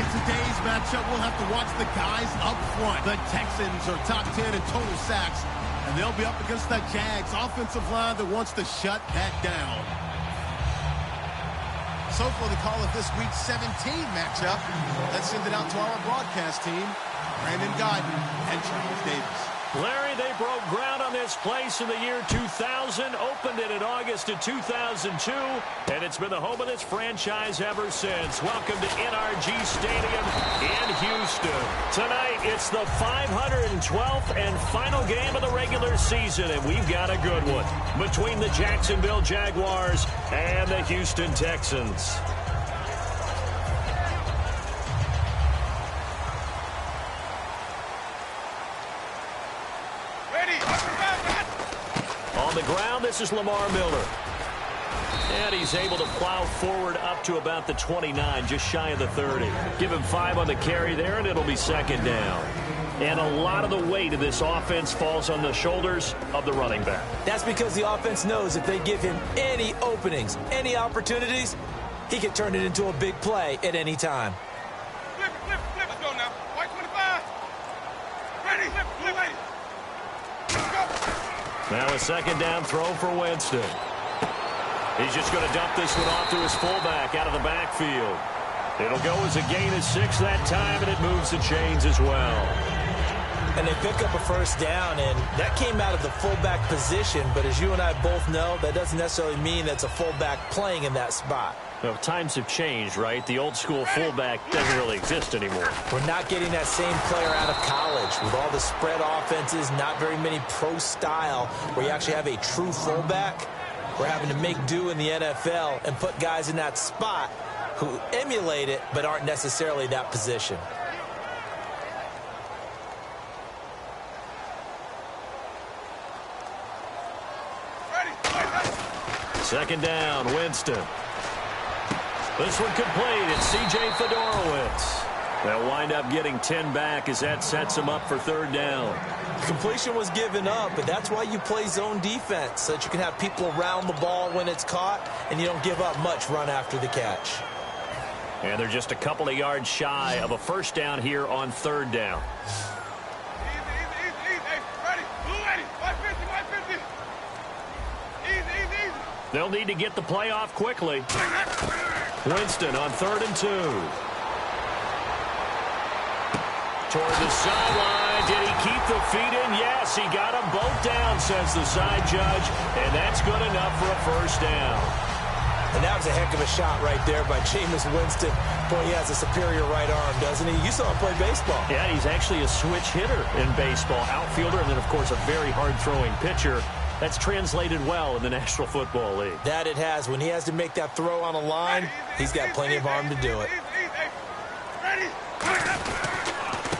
today's matchup, we'll have to watch the guys up front. The Texans are top 10 in total sacks, and they'll be up against the Jags offensive line that wants to shut that down. So for the call of this week 17 matchup, let's send it out to our broadcast team, Brandon Guyton and Charles Davis. Larry, they broke ground on this place in the year 2000, opened it in August of 2002, and it's been the home of this franchise ever since. Welcome to NRG Stadium in Houston. Tonight, it's the 512th and final game of the regular season, and we've got a good one between the Jacksonville Jaguars and the Houston Texans. On the ground, this is Lamar Miller. And he's able to plow forward up to about the 29, just shy of the 30. Give him 5 on the carry there, and it'll be second down. And a lot of the weight of this offense falls on the shoulders of the running back. That's because the offense knows if they give him any openings, any opportunities, he can turn it into a big play at any time. Flip. Let's go now. White 25. Ready. Flip. Let's go. Now a second down throw for Winston. He's just going to dump this one off to his fullback out of the backfield. It'll go as a gain of 6 that time, and it moves the chains as well. And they pick up a first down, and that came out of the fullback position. But as you and I both know, that doesn't necessarily mean that's a fullback playing in that spot. Well, times have changed, right? The old school fullback doesn't really exist anymore. We're not getting that same player out of college. With all the spread offenses, not very many pro style where you actually have a true fullback. We're having to make do in the NFL and put guys in that spot who emulate it but aren't necessarily that position. Second down, Winston. This one complete. It's C.J. Fedorowicz. They'll wind up getting 10 back as that sets them up for third down. Completion was given up, but that's why you play zone defense, so that you can have people around the ball when it's caught, and you don't give up much run after the catch. And they're just a couple of yards shy of a first down here on third down. Easy. Ready. Blue ready. 150. Easy. They'll need to get the play off quickly. Winston on 3rd and 2. Toward the sideline. Did he keep the feet in? Yes, he got them both down, says the side judge. And that's good enough for a first down. And that was a heck of a shot right there by Jameis Winston. Boy, he has a superior right arm, doesn't he? You saw him play baseball. Yeah, he's actually a switch hitter in baseball. Outfielder, and then, of course, a very hard-throwing pitcher. That's translated well in the National Football League. That it has. When he has to make that throw on a line, he's got plenty of arm to do it.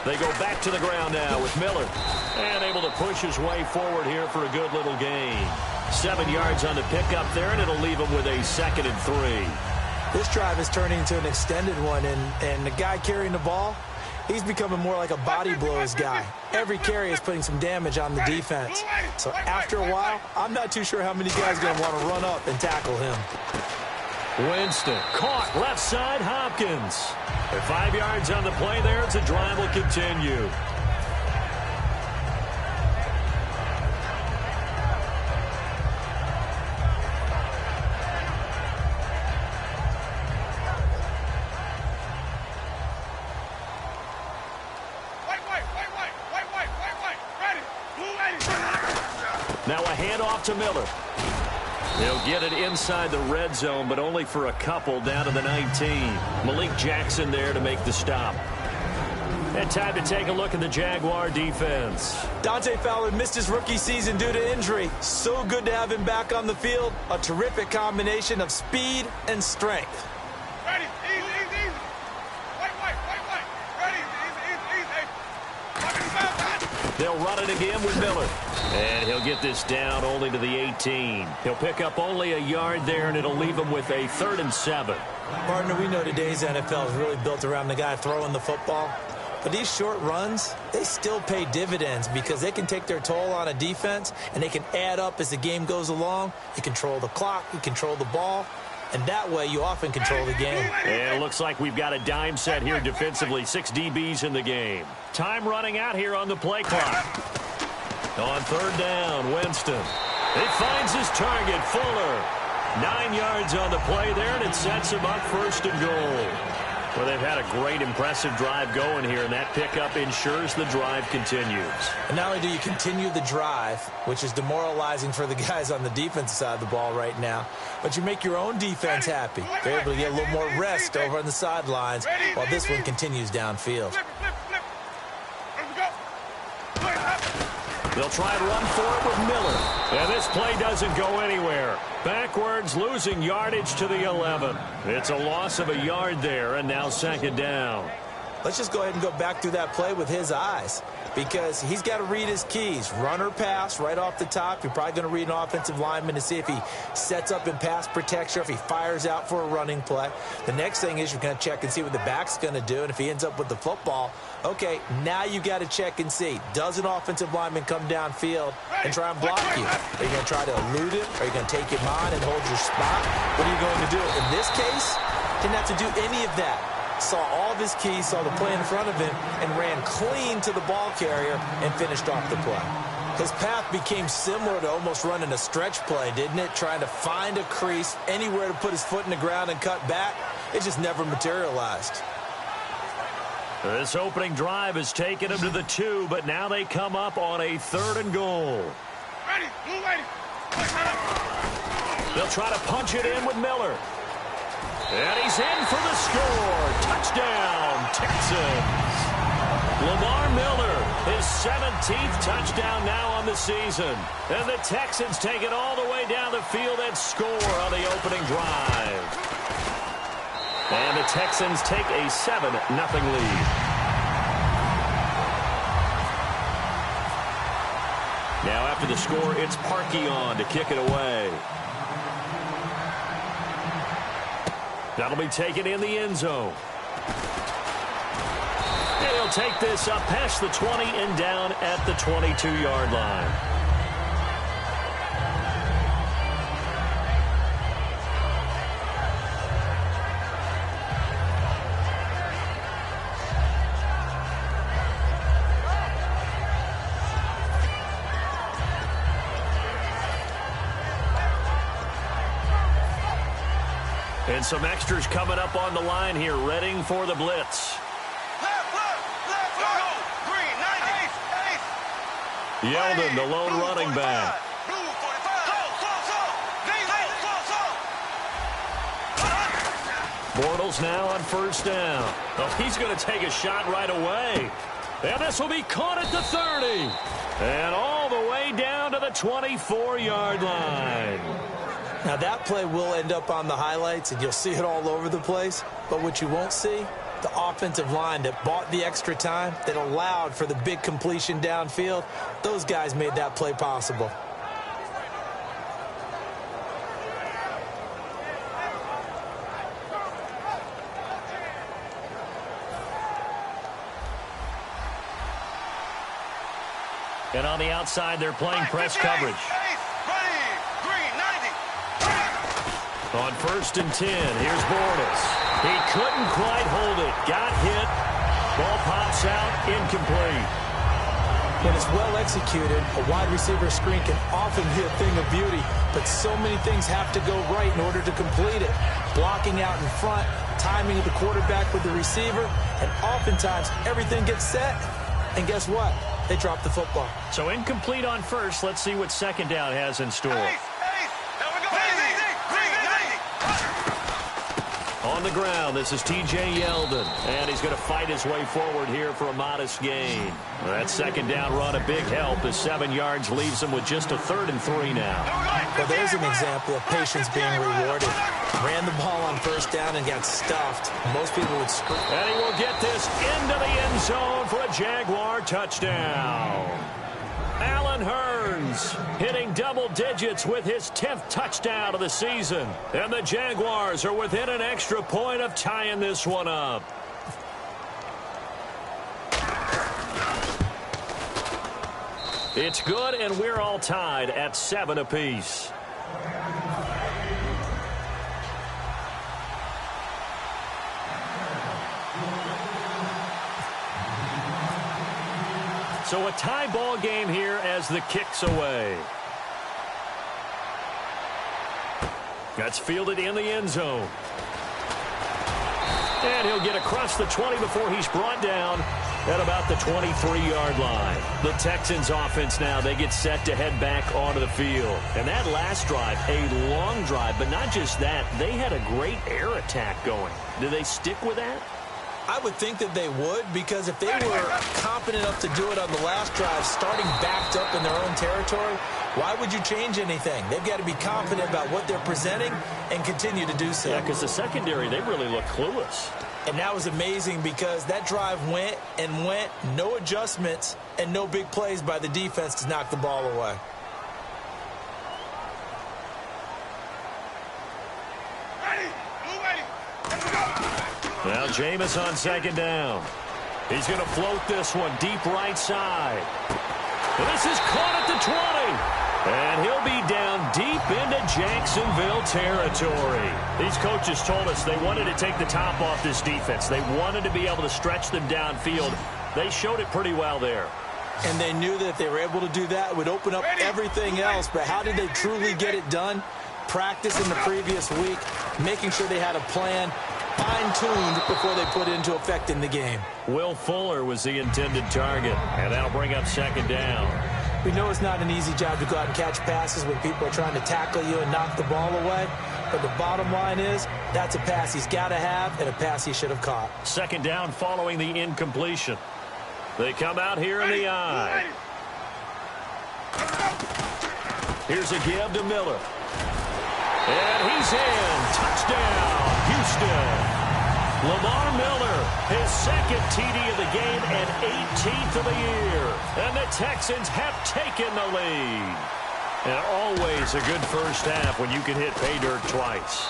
They go back to the ground now with Miller. And able to push his way forward here for a good little gain. 7 yards on the pickup there, and it'll leave him with a 2nd and 3. This drive is turning into an extended one, and the guy carrying the ball, he's becoming more like a body blows guy. Every carry is putting some damage on the defense. So after a while, I'm not too sure how many guys are going to want to run up and tackle him. Winston caught left side, Hopkins. At 5 yards on the play there, the drive will continue. Now a handoff to Miller. They'll get it inside the red zone, but only for a couple down to the 19. Malik Jackson there to make the stop. And time to take a look at the Jaguar defense. Dante Fowler missed his rookie season due to injury. So good to have him back on the field. A terrific combination of speed and strength. Ready. Easy. White. Ready. Easy. They'll run it again with Miller. And he'll get this down only to the 18. He'll pick up only a yard there, and it'll leave him with a 3rd and 7. Partner, we know today's NFL is really built around the guy throwing the football. But these short runs, they still pay dividends because they can take their toll on a defense, and they can add up as the game goes along. You control the clock, you control the ball. and that way you often control the game. And it looks like we've got a dime set here defensively. 6 DBs in the game. Time running out here on the play clock. On third down, Winston. He finds his target, Fuller. 9 yards on the play there, and it sets him up first and goal. Well, they've had a great, impressive drive going here, and that pickup ensures the drive continues. And not only do you continue the drive, which is demoralizing for the guys on the defensive side of the ball right now, but you make your own defense happy. They're able to get a little more rest over on the sidelines while this one continues downfield. They'll try and run for it with Miller. And this play doesn't go anywhere. Backwards, losing yardage to the 11. It's a loss of a yard there, and now second down. Let's just go ahead and go back through that play with his eyes, because he's got to read his keys. Run or pass right off the top. You're probably going to read an offensive lineman to see if he sets up in pass protection or if he fires out for a running play. The next thing is you're going to check and see what the back's going to do, and if he ends up with the football, okay, now you got to check and see. Does an offensive lineman come downfield and try and block you? Are you going to try to elude him? Are you going to take him on and hold your spot? What are you going to do? In this case, didn't have to do any of that. Saw all of his keys, saw the play in front of him, and ran clean to the ball carrier and finished off the play. His path became similar to almost running a stretch play, didn't it? Trying to find a crease, anywhere to put his foot in the ground and cut back. It just never materialized. This opening drive has taken them to the 2, but now they come up on a 3rd and goal. Ready, blue lady. They'll try to punch it in with Miller. And he's in for the score. Touchdown, Texans. Lamar Miller, his 17th touchdown now on the season. And the Texans take it all the way down the field and score on the opening drive. And the Texans take a 7-0 lead. Now after the score, it's Parkey on to kick it away. That'll be taken in the end zone. And he'll take this up past the 20 and down at the 22-yard line. And some extras coming up on the line here, readying for the blitz. Yeldon, the lone running back. Bortles now on first down. Oh, he's going to take a shot right away. And this will be caught at the 30. And all the way down to the 24-yard line. Now, that play will end up on the highlights, and you'll see it all over the place. But what you won't see, the offensive line that bought the extra time, that allowed for the big completion downfield, those guys made that play possible. And on the outside, they're playing press coverage. On 1st and 10, here's Bortles. He couldn't quite hold it. Got hit. Ball pops out, incomplete. When it's well executed, a wide receiver screen can often be a thing of beauty, but so many things have to go right in order to complete it. Blocking out in front, timing of the quarterback with the receiver, and oftentimes everything gets set, and guess what? They drop the football. So incomplete on first. Let's see what second down has in store. On the ground, this is T.J. Yeldon, and he's going to fight his way forward here for a modest gain. That second down run, a big help, as 7 yards leaves him with just a 3rd and 3 now. Well, there's an example of patience being rewarded. Ran the ball on first down and got stuffed. Most people would scream. And he will get this into the end zone for a Jaguar touchdown. Allen Hurns hitting double digits with his 10th touchdown of the season. And the Jaguars are within an extra point of tying this one up. It's good, and we're all tied at 7 apiece. So a tie ball game here as the kick's away. That's fielded in the end zone. And he'll get across the 20 before he's brought down at about the 23-yard line. The Texans offense now, they get set to head back onto the field. And that last drive, a long drive, but not just that, they had a great air attack going. Do they stick with that? I would think that they would, because if they were confident enough to do it on the last drive, starting backed up in their own territory, why would you change anything? They've got to be confident about what they're presenting and continue to do so. Yeah, because the secondary, they really look clueless. And that was amazing because that drive went and went, no adjustments, and no big plays by the defense to knock the ball away. Now Jameis on second down. He's going to float this one deep right side. This is caught at the 20. And he'll be down deep into Jacksonville territory. These coaches told us they wanted to take the top off this defense. They wanted to be able to stretch them downfield. They showed it pretty well there. And they knew that if they were able to do that, it would open up everything else. But how did they truly get it done? Practice in the previous week, making sure they had a plan, fine-tuned before they put it into effect in the game. Will Fuller was the intended target, and that'll bring up second down. We know it's not an easy job to go out and catch passes when people are trying to tackle you and knock the ball away. But the bottom line is, that's a pass he's got to have and a pass he should have caught. Second down following the incompletion. They come out here in the eye. Here's a give to Miller. And he's in. Touchdown, Houston. Lamar Miller, his second TD of the game and 18th of the year. And the Texans have taken the lead. And always a good first half when you can hit pay dirt twice.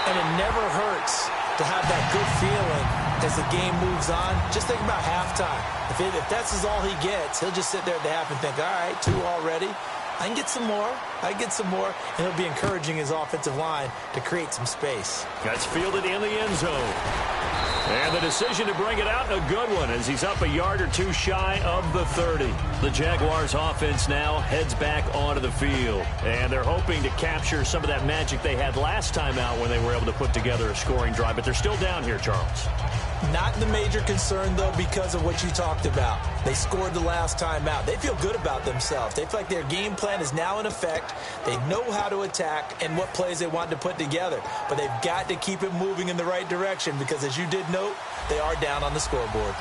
And it never hurts to have that good feeling as the game moves on. Just think about halftime. If that's all he gets, he'll just sit there at the half and think, all right, 2 already. I can get some more. I can get some more. And he'll be encouraging his offensive line to create some space. That's fielded in the end zone. And the decision to bring it out, a good one, as he's up a yard or two shy of the 30. The Jaguars offense now heads back onto the field. And they're hoping to capture some of that magic they had last time out when they were able to put together a scoring drive. But they're still down here, Charles. Not the major concern, though, because of what you talked about. They scored the last time out. They feel good about themselves. They feel like their game plan is now in effect. They know how to attack and what plays they want to put together. But they've got to keep it moving in the right direction because, as you did note, they are down on the scoreboard.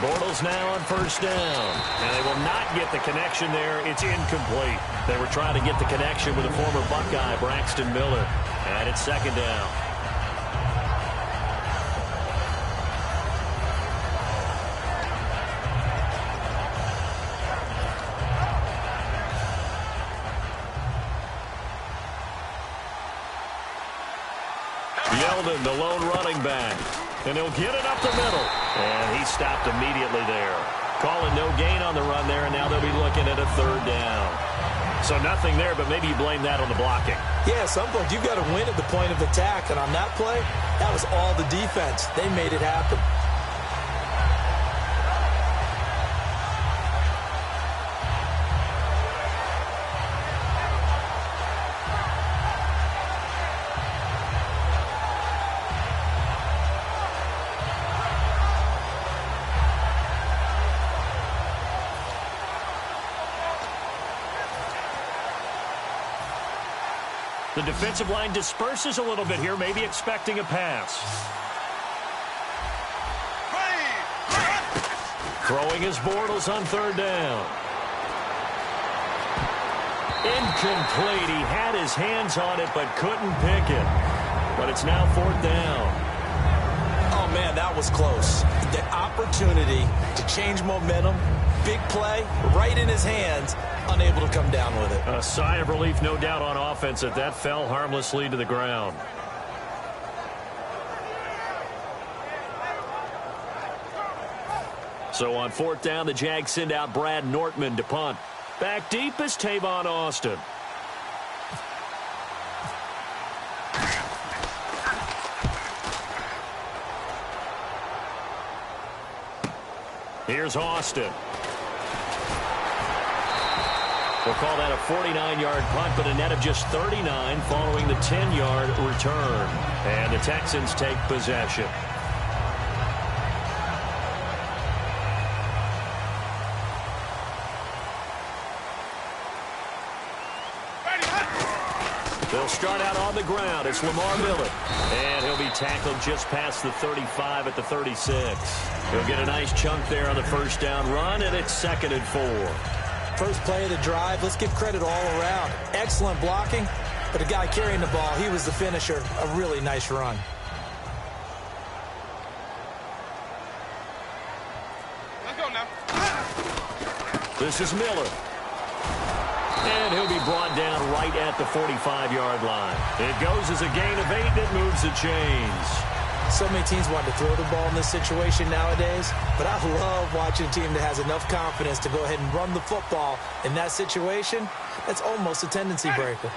Bortles now on first down. And they will not get the connection there. It's incomplete. They were trying to get the connection with a former Buckeye, Braxton Miller. And it's second down. Yeldon, the lone running back. And he'll get it up the middle. And he stopped immediately there. Calling no gain on the run there, and now they'll be looking at a third down. So nothing there, but maybe you blame that on the blocking. Yeah, at some point you've got to win at the point of attack. And on that play, that was all the defense. They made it happen. The defensive line disperses a little bit here, maybe expecting a pass. Throwing his Bortles on third down. Incomplete. He had his hands on it but couldn't pick it. But it's now fourth down. Oh, man, that was close. The opportunity to change momentum, big play, right in his hands, unable to come down with it. A sigh of relief, no doubt, on offense that fell harmlessly to the ground. So on fourth down, the Jags send out Brad Nortman to punt. Back deep is Tavon Austin. Here's Austin. We'll call that a 49-yard punt, but a net of just 39 following the 10-yard return. And the Texans take possession. They'll start out on the ground. It's Lamar Miller. And he'll be tackled just past the 35 at the 36. He'll get a nice chunk there on the first down run, and it's 2nd and 4. First play of the drive, let's give credit all around. Excellent blocking, but the guy carrying the ball, he was the finisher. A really nice run. Let's go now. This is Miller. And he'll be brought down right at the 45-yard line. It goes as a gain of 8, and it moves the chains. So many teams want to throw the ball in this situation nowadays, but I love watching a team that has enough confidence to go ahead and run the football. In that situation, that's almost a tendency breaker.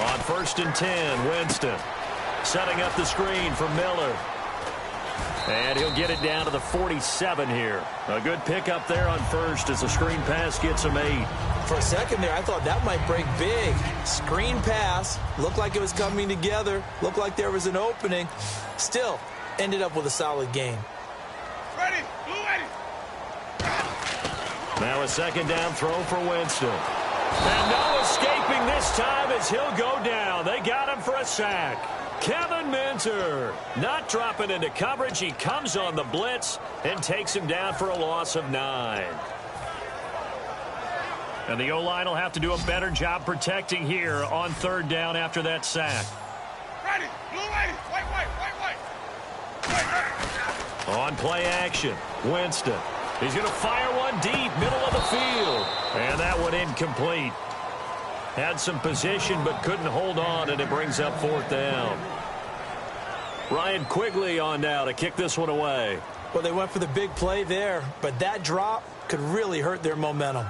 On 1st and 10, Winston setting up the screen for Miller. And he'll get it down to the 47 here. A good pickup there on 1st as the screen pass gets him 8. For a second there, I thought that might break big. Screen pass. Looked like it was coming together. Looked like there was an opening. Still, ended up with a solid gain. Ready, blue ready. Now a 2nd down throw for Winston. And no escaping this time as he'll go down. They got him for a sack. Kevin Minter not dropping into coverage. He comes on the blitz and takes him down for a loss of 9. And the O-line will have to do a better job protecting here on 3rd down after that sack. Ready, blue ready. White. On play action, Winston. He's going to fire one deep, middle of the field. And that one incomplete. Had some position but couldn't hold on, and it brings up 4th down. Ryan Quigley on now to kick this one away. Well, they went for the big play there, but that drop could really hurt their momentum.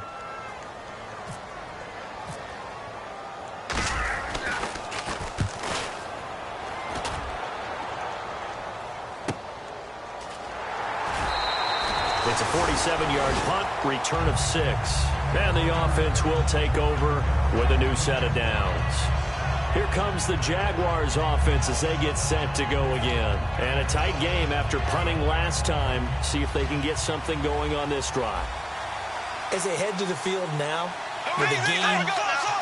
It's a 47-yard punt, return of 6. And the offense will take over with a new set of downs. Here comes the Jaguars offense as they get set to go again. And a tight game after punting last time. See if they can get something going on this drive. As they head to the field now, with the game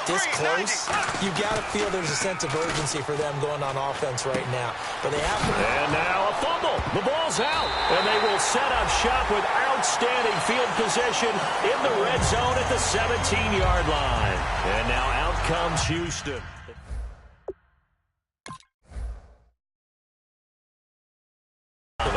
this close, you got to feel there's a sense of urgency for them going on offense right now. But they have to. And now a fumble. The ball's out. And they will set up shop with outstanding field position in the red zone at the 17-yard line. And now out comes Houston.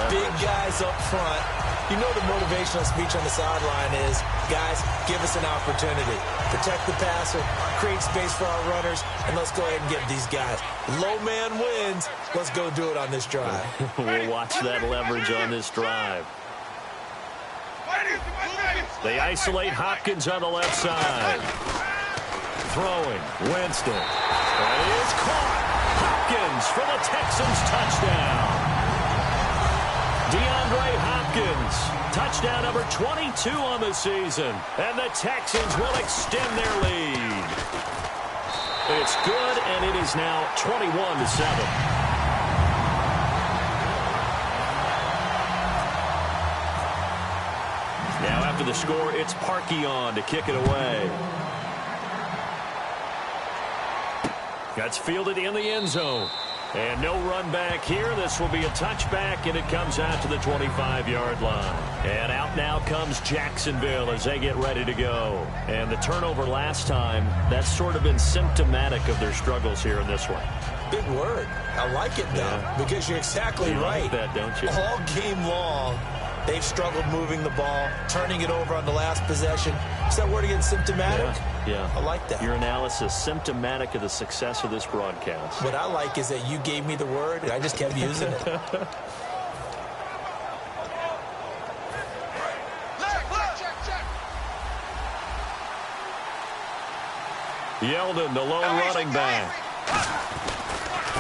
Big guys up front. You know the motivational speech on the sideline is, guys, give us an opportunity. Protect the passer, create space for our runners, and let's go ahead and get these guys. Low man wins. Let's go do it on this drive. We'll watch that leverage on this drive. They isolate Hopkins on the left side. Throwing, Winston. And it is caught. Hopkins for the Texans touchdown. DeAndre Hopkins, touchdown number 22 on the season. And the Texans will extend their lead. It's good, and it is now 21-7. Now after the score, it's Parkey on to kick it away. That's fielded in the end zone. And no run back here. This will be a touchback, and it comes out to the 25-yard line. And out now comes Jacksonville as they get ready to go. And the turnover last time, that's sort of been symptomatic of their struggles here in this one. Big word. I like it, though, because you're exactly right. You like that, don't you? All game long, they've struggled moving the ball, turning it over on the last possession. Is that word again, symptomatic? Yeah. I like that. Your analysis, symptomatic of the success of this broadcast. What I like is that you gave me the word, and I just kept using it. Yeldon, the lone running back.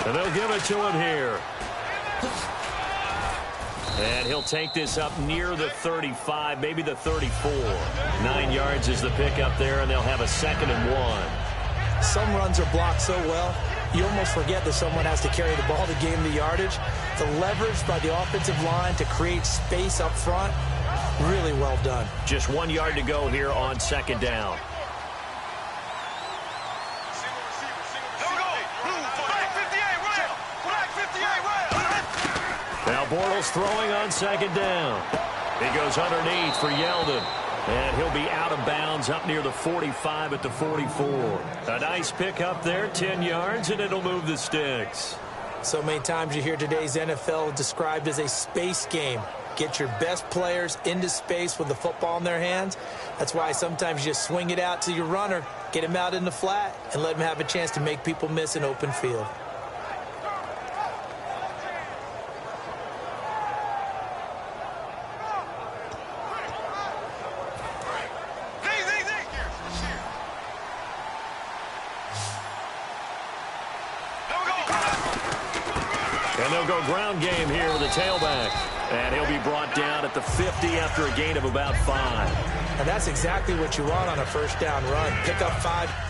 And they'll give it to him here. And he'll take this up near the 35, maybe the 34. 9 yards is the pickup there, and they'll have a 2nd and 1. Some runs are blocked so well, you almost forget that someone has to carry the ball to gain the yardage. The leverage by the offensive line to create space up front, really well done. Just 1 yard to go here on 2nd down. Now Bortles throwing on 2nd down. He goes underneath for Yeldon. And he'll be out of bounds up near the 45 at the 44. A nice pickup there, 10 yards, and it'll move the sticks. So many times you hear today's NFL described as a space game. Get your best players into space with the football in their hands. That's why sometimes you just swing it out to your runner, get him out in the flat, and let him have a chance to make people miss an open field. And they'll go ground game here with a tailback. And he'll be brought down at the 50 after a gain of about 5. And that's exactly what you want on a first down run. Pick up 5.